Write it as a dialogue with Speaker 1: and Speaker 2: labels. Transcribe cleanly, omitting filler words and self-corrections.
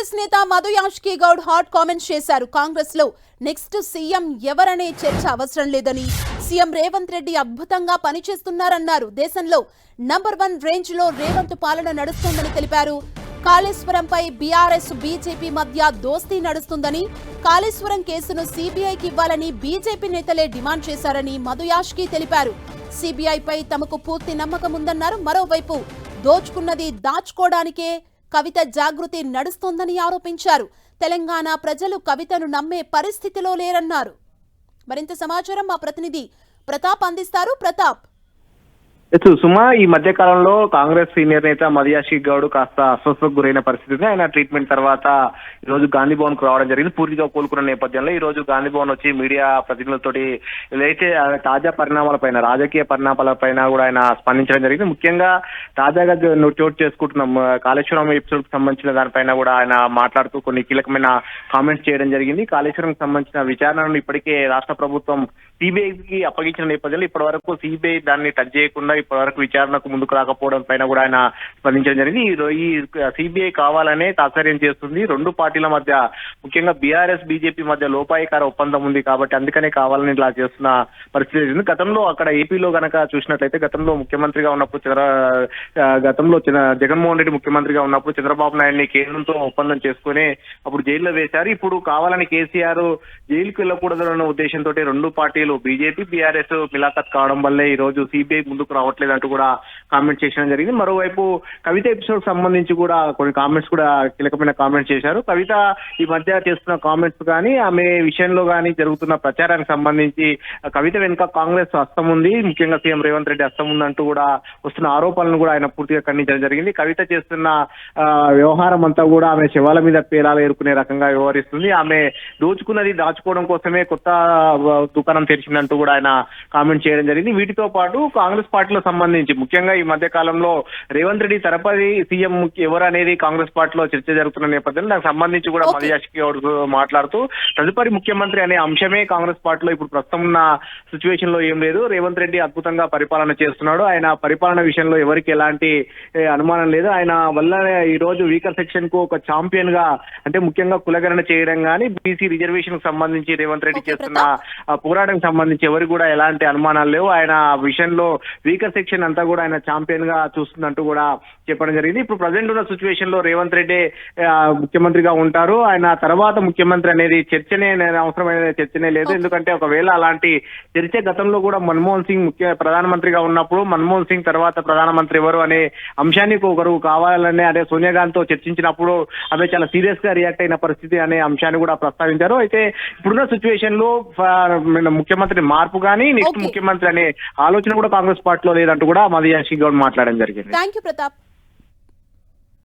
Speaker 1: కాంగ్రెస్ నేత Madhu Yaskhi Goud hot comments చేశారు. కాంగ్రెస్ లో నెక్స్ట్ సీఎం ఎవరనే చర్చ అవసరం లేదని, సీఎం రేవంత్ రెడ్డి అద్భుతంగా పనిచేస్తున్నారన్నారు. దేశంలో నంబర్ 1 రేంజ్ లో రేవంత్ పాలన నడుస్తోందని తెలిపారు. కాళేశ్వరంపై బీఆర్ఎస్ బీజేపీ మధ్య దోస్తీ నడుస్తుందని, కాళేశ్వరం కేసును సీబీఐకి ఇవ్వాలని బీజేపీ నేతలే డిమాండ్ చేశారని మధు యాష్కి తెలిపారు. సీబీఐపై తమకు పూర్తి నమ్మకం ఉందన్నారు. మరోవైపు దోచుకున్నది దాచుకోవడానికే కవిత జాగృతి నడుస్తోందని ఆరోపించారు. తెలంగాణ ప్రజలు కవితను నమ్మే పరిస్థితిలో లేరన్నారు. మరింత సమాచారం మా ప్రతినిధి ప్రతాప్ అందిస్తారు. ప్రతాప్,
Speaker 2: సుమా, ఈ మధ్య కాలంలో కాంగ్రెస్ సీనియర్ నేత మధు యాష్కి గౌడ్ కాస్త అస్వస్థతకు గురైన పరిస్థితి. ఆయన ట్రీట్మెంట్ తర్వాత ఈ రోజు గాంధీ భవన్ కు రావడం జరిగింది. పూర్తిగా కోలుకున్న నేపథ్యంలో ఈ రోజు గాంధీ భవన్ వచ్చి మీడియా ప్రతినిధులతోటి ఏదైతే తాజా పరిణామాలపైన, రాజకీయ పరిణామాలపైన కూడా ఆయన స్పందించడం జరిగింది. ముఖ్యంగా తాజాగా చోటు చేసుకుంటున్న కాళేశ్వరం ఎపిసోడ్ కు సంబంధించిన దానిపైన కూడా ఆయన మాట్లాడుతూ కొన్ని కీలకమైన కామెంట్స్ చేయడం జరిగింది. కాళేశ్వరం కు సంబంధించిన విచారణను ఇప్పటికే రాష్ట్ర ప్రభుత్వం సిబిఐకి అప్పగించిన నేపథ్యంలో ఇప్పటి వరకు సిబిఐ దాన్ని టచ్ చేయకుండా ఇప్పటి వరకు విచారణకు ముందుకు రాకపోవడం పైన కూడా ఆయన స్పందించడం జరిగింది. ఈ సిబిఐ కావాలనే తాత్పర్యం చేస్తుంది. రెండు పార్టీల మధ్య, ముఖ్యంగా బీఆర్ఎస్ బీజేపీ మధ్య లోపాయికార ఒప్పందం ఉంది కాబట్టి అందుకనే కావాలని ఇలా చేస్తున్న పరిస్థితి. గతంలో అక్కడ ఏపీలో గనక చూసినట్లయితే గతంలో ముఖ్యమంత్రిగా ఉన్నప్పుడు జగన్మోహన్ రెడ్డి ముఖ్యమంత్రిగా ఉన్నప్పుడు చంద్రబాబు నాయుడిని కేంద్రంతో ఒప్పందం చేసుకుని అప్పుడు జైల్లో వేశారు. ఇప్పుడు కావాలని కేసీఆర్ జైలుకు వెళ్ళకూడదన్న ఉద్దేశంతో రెండు పార్టీలు బీజేపీ బీఆర్ఎస్ మిలాఖత్ కావడం వల్లే ఈ రోజు సిబిఐ ముందుకు రావట్లేదంటూ కూడా కామెంట్ చేయడం జరిగింది. మరోవైపు కవిత ఎపిసోడ్ సంబంధించి కూడా కొన్ని కామెంట్స్ కూడా కీలకమైన కామెంట్స్ చేశారు. కవిత ఈ మధ్య చేస్తున్న కామెంట్స్ కానీ, ఆమె విషయంలో కానీ జరుగుతున్న ప్రచారానికి సంబంధించి కవిత వెనుక కాంగ్రెస్ హస్తం ఉంది, ముఖ్యంగా సీఎం రేవంత్ రెడ్డి హస్తం ఉందంటూ కూడా వస్తున్న ఆరోపణలను కూడా ఆయన పూర్తిగా ఖండించడం జరిగింది. కవిత చేస్తున్న వ్యవహారం అంతా కూడా ఆమె శవాల మీద పేలాలు ఏరుకునే రకంగా వ్యవహరిస్తుంది. ఆమె దోచుకున్నది దాచుకోవడం కోసమే కొత్త దుకాణం తెరిచిందంటూ కూడా ఆయన కామెంట్ చేయడం జరిగింది. వీటితో పాటు కాంగ్రెస్ పార్టీలో సంబంధించి ముఖ్యంగా ఈ మధ్య కాలంలో రేవంత్ రెడ్డి తరపతి సీఎం ఎవరు అనేది కాంగ్రెస్ పార్టీలో చర్చ జరుగుతున్న నేపథ్యంలో దానికి సంబంధించి కూడా మధు యాష్కి గౌడ్ మాట్లాడుతూ తదుపరి ముఖ్యమంత్రి అనే అంశమే కాంగ్రెస్ పార్టీలో ఇప్పుడు ప్రస్తుతం ఉన్న సిచ్యువేషన్ లో ఏం లేదు. రేవంత్ రెడ్డి అద్భుతంగా పరిపాలన చేస్తున్నాడు. ఆయన పరిపాలన విషయంలో ఎవరికి ఎలాంటి అనుమానం లేదు. ఆయన వల్ల ఈ రోజు వీకర్ సెక్షన్ కు ఒక ఛాంపియన్ గా, అంటే ముఖ్యంగా కులగణన చేయడం కానీ, బీసీ రిజర్వేషన్ కు సంబంధించి రేవంత్ రెడ్డి చేస్తున్న పోరాటం సంబంధించి ఎవరికి కూడా ఎలాంటి అనుమానాలు లేవు. ఆయన విషయంలో వీకర్ సెక్షన్ అంతా కూడా ఆయన ఛాంపియన్ గా చూస్తుందంటూ కూడా చెప్పడం జరిగింది. ఇప్పుడు ప్రజెంట్ ఉన్న సిచ్యువేషన్ లో రేవంత్ రెడ్డి ముఖ్యమంత్రిగా ఉంటారు. ఆయన తర్వాత ముఖ్యమంత్రి అనేది అవసరమైన చర్చనే లేదు. ఎందుకంటే ఒకవేళ అలాంటి చర్చ గతంలో కూడా మన్మోహన్ సింగ్ ప్రధానమంత్రిగా ఉన్నప్పుడు మన్మోహన్ సింగ్ తర్వాత ప్రధానమంత్రి ఎవరు అనే అంశానికి ఒకరు కావాలనే, అదే సోనియా గాంధీతో చర్చించినప్పుడు ఆమె చాలా సీరియస్ గా రియాక్ట్ అయిన పరిస్థితి అనే అంశాన్ని కూడా ప్రస్తావించారు. అయితే ఇప్పుడున్న సిచ్యువేషన్ లో ముఖ్యమంత్రి మార్పు కానీ, నెక్స్ట్ ముఖ్యమంత్రి అనే ఆలోచన కూడా కాంగ్రెస్ పార్టీలో లేదంటూ కూడా మధు యాష్కి గౌడ్ మాట్లాడడం జరిగింది.
Speaker 1: థాంక్యూ ప్రతాప్.